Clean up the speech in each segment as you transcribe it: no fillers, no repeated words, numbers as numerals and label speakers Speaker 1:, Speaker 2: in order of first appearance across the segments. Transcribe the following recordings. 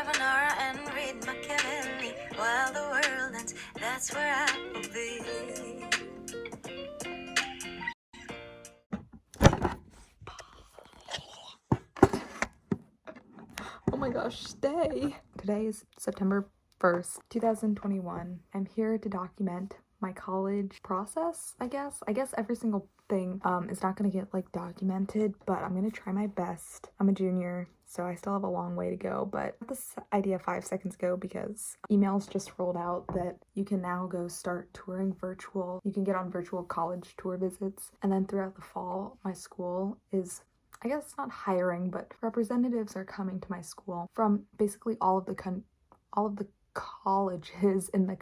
Speaker 1: carbonara and read Machiavelli while the world ends. That's where I will be.
Speaker 2: Oh my gosh, stay! Today is September 1st, 2021. I'm here to document my college process, I guess. I guess every single thing is not gonna get like documented, but I'm gonna try my best. I'm a junior, so I still have a long way to go, but I got this idea 5 seconds ago because emails just rolled out that you can now go start touring virtual. You can get on virtual college tour visits, and then throughout the fall, my school is, I guess it's not hiring, but representatives are coming to my school from basically all of the colleges in the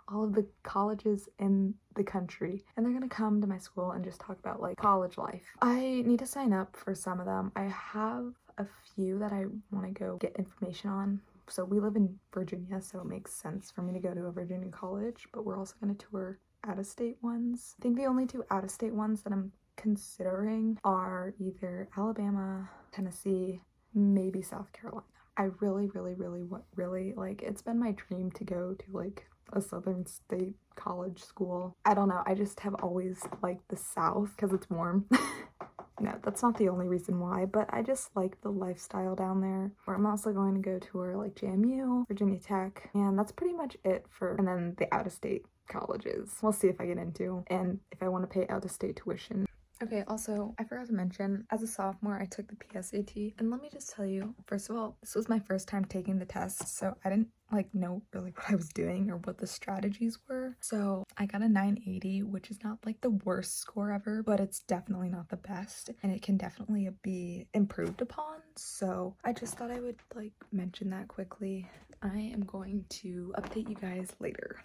Speaker 2: all of the colleges in the country, and they're gonna come to my school and just talk about like college life. I need to sign up for some of them. I have a few that I want to go get information on. So we live in Virginia, so it makes sense for me to go to a Virginia college, but we're also going to tour out-of-state ones. I think the only two out-of-state ones that I'm considering are either Alabama, Tennessee, maybe South Carolina. I really like, it's been my dream to go to like a southern state college school. I don't know, I just have always liked the South because it's warm. No, that's not the only reason why, but I just like the lifestyle down there. Or I'm also going to go tour like JMU, Virginia Tech, and that's pretty much it for, and then the out-of-state colleges. We'll see if I get into, and if I want to pay out-of-state tuition. Okay, also, I forgot to mention, as a sophomore, I took the PSAT, and let me just tell you, first of all, this was my first time taking the test, so I didn't know really what I was doing or what the strategies were. So I got a 980, which is not like the worst score ever, but it's definitely not the best, and it can definitely be improved upon. So I just thought I would like mention that quickly. I am going to update you guys later.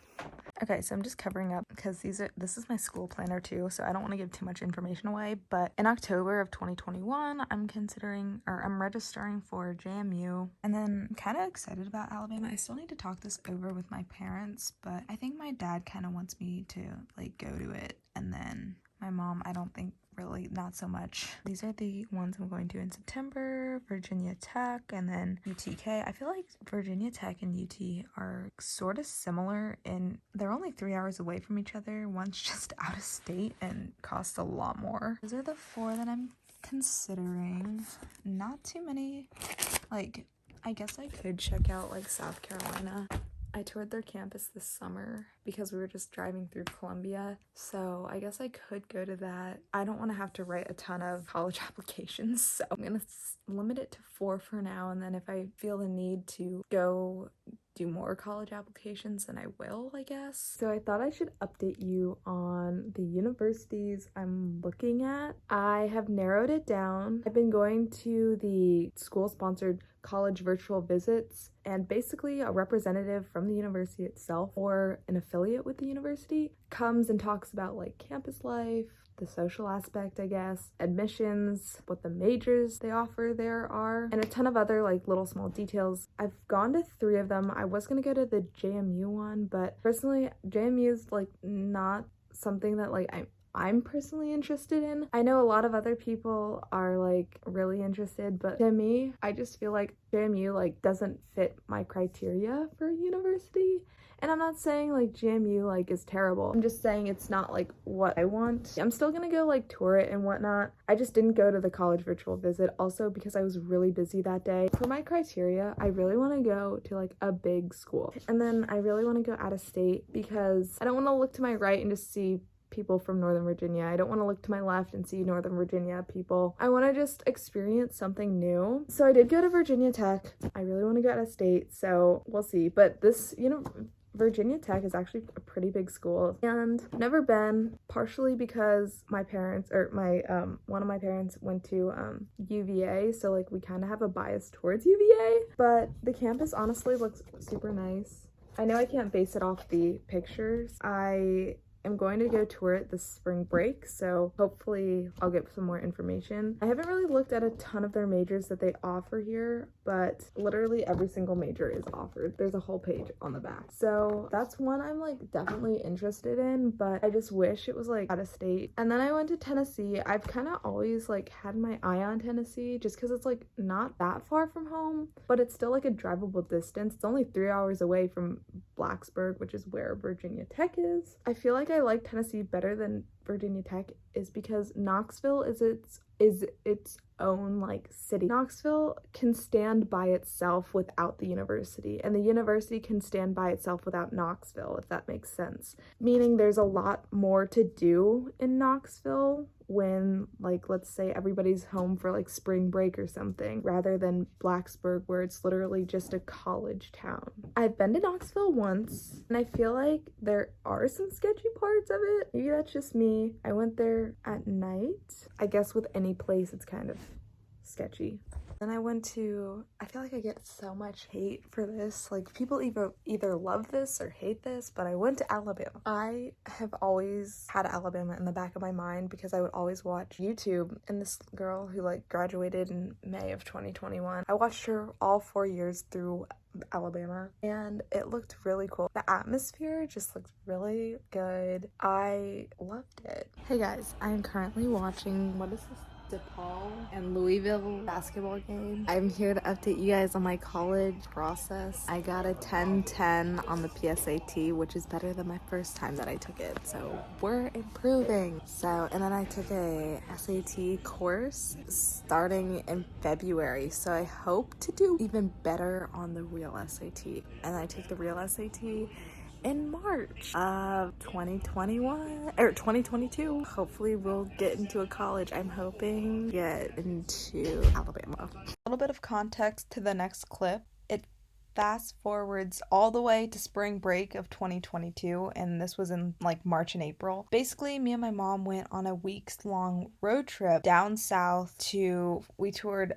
Speaker 2: Okay, so I'm just covering up because this is my school planner too, so I don't want to give too much information away, but in October of 2021, I'm registering for JMU, and then I'm kind of excited about Alabama. I still need to talk this over with my parents, but I think my dad kind of wants me to like go to it, and then my mom, I don't think really, not so much. These are the ones I'm going to in September: Virginia Tech and then UTK. I feel like Virginia Tech and UT are sort of similar in they're only 3 hours away from each other. One's just out of state and costs a lot more. Those are the 4 that I'm considering. Not too many. Like, I guess I could check out like South Carolina. I toured their campus this summer because we were just driving through Columbia, so I guess I could go to that. I don't want to have to write a ton of college applications, so I'm gonna limit it to 4 for now, and then if I feel the need to go do more college applications, then I will, I guess. So I thought I should update you on the universities I'm looking at. I have narrowed it down. I've been going to the school-sponsored college virtual visits, and basically a representative from the university itself or an affiliate with the university comes and talks about like campus life, the social aspect, I guess, admissions, what the majors they offer there are, and a ton of other like little small details. I've gone to 3 of them. I was gonna go to the JMU one, but personally JMU is like not something that like I'm personally interested in. I know a lot of other people are like really interested, but to me, I just feel like JMU like doesn't fit my criteria for a university. And I'm not saying like JMU like is terrible. I'm just saying it's not like what I want. I'm still gonna go like tour it and whatnot. I just didn't go to the college virtual visit also because I was really busy that day. For my criteria, I really want to go to like a big school. And then I really want to go out of state because I don't want to look to my right and just see people from Northern Virginia. I don't want to look to my left and see Northern Virginia people. I want to just experience something new. So I did go to Virginia Tech. I really want to go out of state, so we'll see. But this, Virginia Tech is actually a pretty big school, and I've never been, partially because my parents, or one of my parents went to UVA, so like we kind of have a bias towards UVA, but the campus honestly looks super nice. I know I can't base it off the pictures. I am going to go tour it this spring break, so hopefully I'll get some more information. I haven't really looked at a ton of their majors that they offer here, but literally every single major is offered. There's a whole page on the back. So that's one I'm like definitely interested in, but I just wish it was like out of state. And then I went to Tennessee. I've kind of always like had my eye on Tennessee just because it's like not that far from home, but it's still like a drivable distance. It's only 3 hours away from Blacksburg, which is where Virginia Tech is. I feel like I like Tennessee better than Virginia Tech is because Knoxville is its own like city. Knoxville can stand by itself without the university, and the university can stand by itself without Knoxville, if that makes sense. Meaning there's a lot more to do in Knoxville when, like, let's say everybody's home for like spring break or something, rather than Blacksburg where it's literally just a college town. I've been to Knoxville once and I feel like there are some sketchy parts of it. Maybe that's just me. I went there at night. I guess with any place it's kind of sketchy. Then I went to, I feel like I get so much hate for this. Like, people either love this or hate this, but I went to Alabama. I have always had Alabama in the back of my mind because I would always watch YouTube, and this girl who like graduated in May of 2021, I watched her all 4 years through Alabama, and it looked really cool. The atmosphere just looked really good. I loved it. Hey guys, I am currently watching, what is this? DePaul and Louisville basketball game. I'm here to update you guys on my college process. I got a 10-10 on the PSAT, which is better than my first time that I took it. So we're improving. And then I took a SAT course starting in February. So I hope to do even better on the real SAT. And I take the real SAT in March of 2021 or 2022. Hopefully we'll get into a college. I'm hoping to get into Alabama. A little bit of context to the next clip. It fast forwards all the way to spring break of 2022, and this was in like March and April. Basically, me and my mom went on a weeks-long road trip down south we toured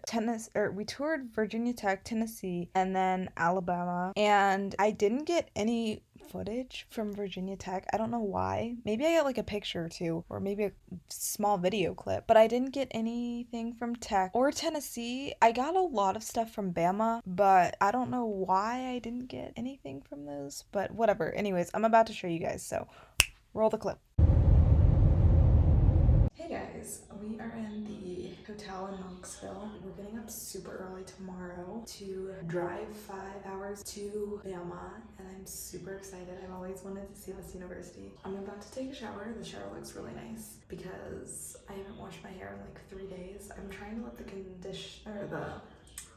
Speaker 2: Virginia Tech, Tennessee, and then Alabama. And I didn't get any footage from Virginia Tech. I don't know why. Maybe I got like a picture or two, or maybe a small video clip, but I didn't get anything from Tech or Tennessee. I got a lot of stuff from Bama, but I don't know why I didn't get anything from those, but whatever. Anyways, I'm about to show you guys, so roll the clip. Hey guys, we are in the hotel in Knoxville. We're getting up super early tomorrow to drive 5 hours to Bama, and I'm super excited. I've always wanted to see this university. I'm about to take a shower. The shower looks really nice because I haven't washed my hair in like 3 days. I'm trying to let the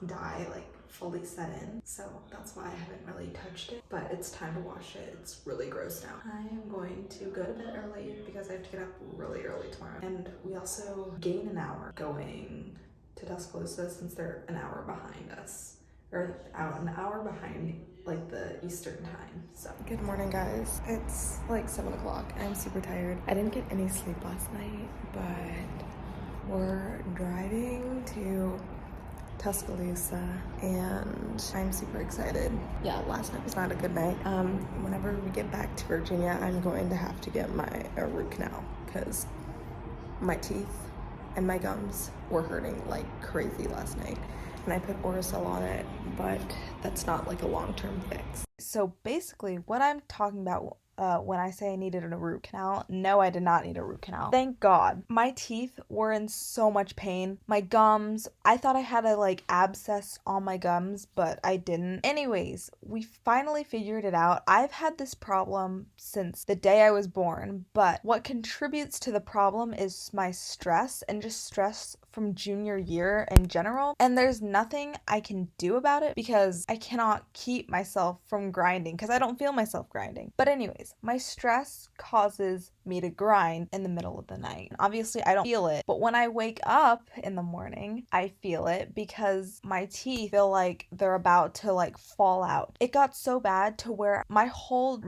Speaker 2: dye like fully set in, so that's why I haven't really touched it, but it's time to wash it. It's really gross now. I am going to go to bed early because I have to get up really early tomorrow, and we also gain an hour going to Tuscaloosa since they're an hour behind us, or an hour behind like the Eastern time. So good morning guys, it's like 7 o'clock. I'm super tired. I didn't get any sleep last night, but we're driving to Tuscaloosa and I'm super excited. Yeah, last night was not a good night. Whenever we get back to Virginia, I'm going to have to get a root canal because my teeth and my gums were hurting like crazy last night, and I put Oracel on it, but that's not like a long-term fix. So basically what I'm talking about when I say I needed a root canal, no, I did not need a root canal. Thank God. My teeth were in so much pain. My gums, I thought I had a like abscess on my gums, but I didn't. Anyways, we finally figured it out. I've had this problem since the day I was born, but what contributes to the problem is my stress, and just stress from junior year in general. And there's nothing I can do about it because I cannot keep myself from grinding because I don't feel myself grinding. But anyways, my stress causes me to grind in the middle of the night. Obviously, I don't feel it, but when I wake up in the morning, I feel it because my teeth feel like they're about to like fall out. It got so bad to where my whole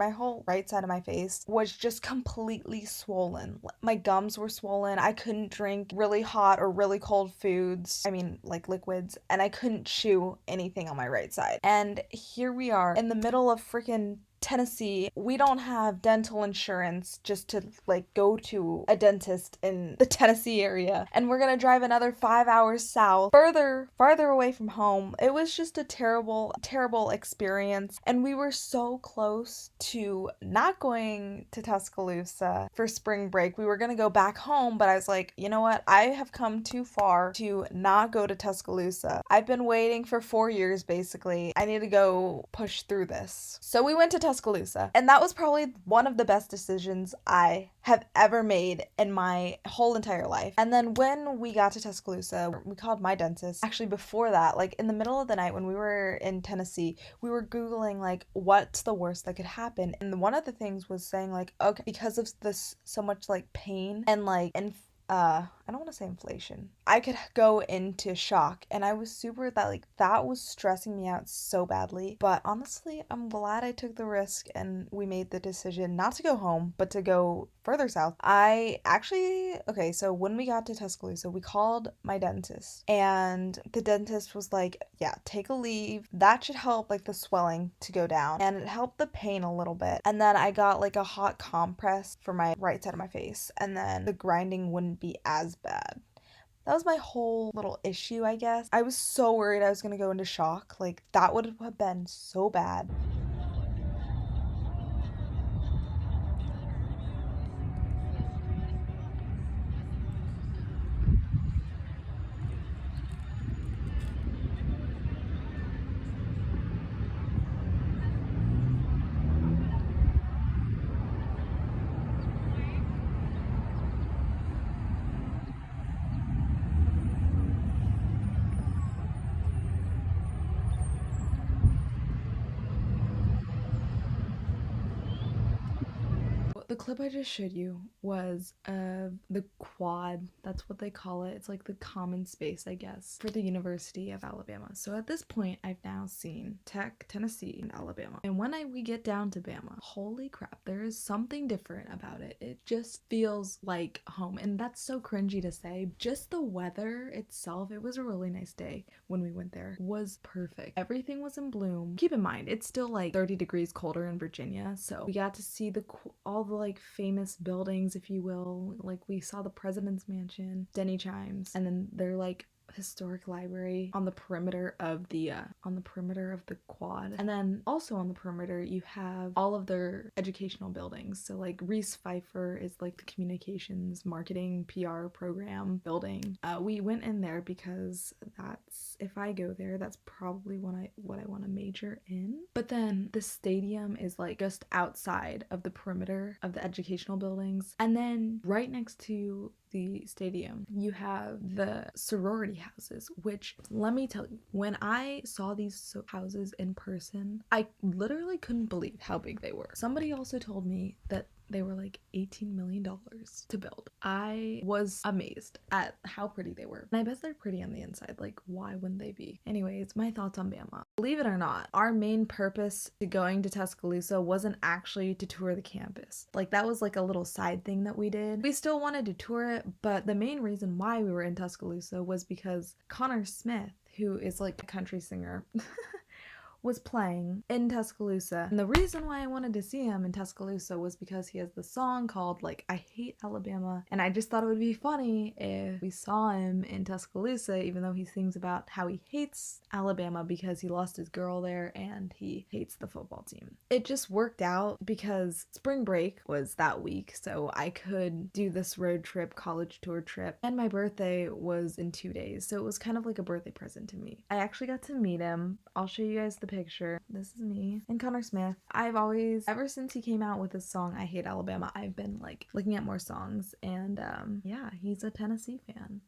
Speaker 2: right side of my face was just completely swollen. My gums were swollen. I couldn't drink really hot or really cold foods. I mean, like liquids, and I couldn't chew anything on my right side. And here we are in the middle of freaking Tennessee, we don't have dental insurance just to like go to a dentist in the Tennessee area. And we're gonna drive another 5 hours south, farther away from home. It was just a terrible, terrible experience. And we were so close to not going to Tuscaloosa for spring break. We were gonna go back home, but I was like, you know what? I have come too far to not go to Tuscaloosa. I've been waiting for 4 years basically. I need to go push through this. So we went to Tuscaloosa, and that was probably one of the best decisions I have ever made in my whole entire life. And then when we got to Tuscaloosa, we called my dentist. Actually, before that, like in the middle of the night when we were in Tennessee, we were Googling like what's the worst that could happen. And one of the things was saying like, okay, because of this so much like pain and like I don't want to say inflation. I could go into shock, and I was super that was stressing me out so badly. But honestly, I'm glad I took the risk and we made the decision not to go home, but to go further south. Okay, so when we got to Tuscaloosa, we called my dentist, and the dentist was like, yeah, take a leave. That should help like the swelling to go down, and it helped the pain a little bit. And then I got like a hot compress for my right side of my face, and then the grinding wouldn't be as bad. That was my whole little issue, I guess. I was so worried I was gonna go into shock. Like, that would have been so bad. The clip I just showed you was of the quad. That's what they call it. It's like the common space, I guess, for the University of Alabama. So at this point, I've now seen Tech, Tennessee, and Alabama. And when we get down to Bama, holy crap, there is something different about it. It just feels like home. And that's so cringy to say. Just the weather itself, it was a really nice day when we went there, was perfect. Everything was in bloom. Keep in mind, it's still like 30 degrees colder in Virginia. So we got to see all the like famous buildings, if you will. Like we saw the President's Mansion, Denny Chimes, and then they're like historic library on the perimeter of the quad. And then also on the perimeter you have all of their educational buildings. So like Reese Pfeiffer is like the communications marketing PR program building. We went in there because that's, if I go there, that's probably what I want to major in. But then the stadium is like just outside of the perimeter of the educational buildings, and then right next to the stadium you have the sorority houses, which, let me tell you, when I saw these houses in person, I literally couldn't believe how big they were. Somebody also told me that they were like $18 million to build. I was amazed at how pretty they were. And I bet they're pretty on the inside. Like, why wouldn't they be? Anyways, my thoughts on Bama. Believe it or not, our main purpose to going to Tuscaloosa wasn't actually to tour the campus. Like, that was like a little side thing that we did. We still wanted to tour it, but the main reason why we were in Tuscaloosa was because Connor Smith, who is like a country singer, was playing in Tuscaloosa. And the reason why I wanted to see him in Tuscaloosa was because he has the song called like I Hate Alabama, and I just thought it would be funny if we saw him in Tuscaloosa, even though he sings about how he hates Alabama because he lost his girl there and he hates the football team. It just worked out because spring break was that week, so I could do this road trip, college tour trip, and my birthday was in 2 days, so it was kind of like a birthday present to me. I actually got to meet him. I'll show you guys the picture. This is me and Connor Smith. I've always, ever since he came out with this song I Hate Alabama, I've been like looking at more songs, and yeah, he's a Tennessee fan.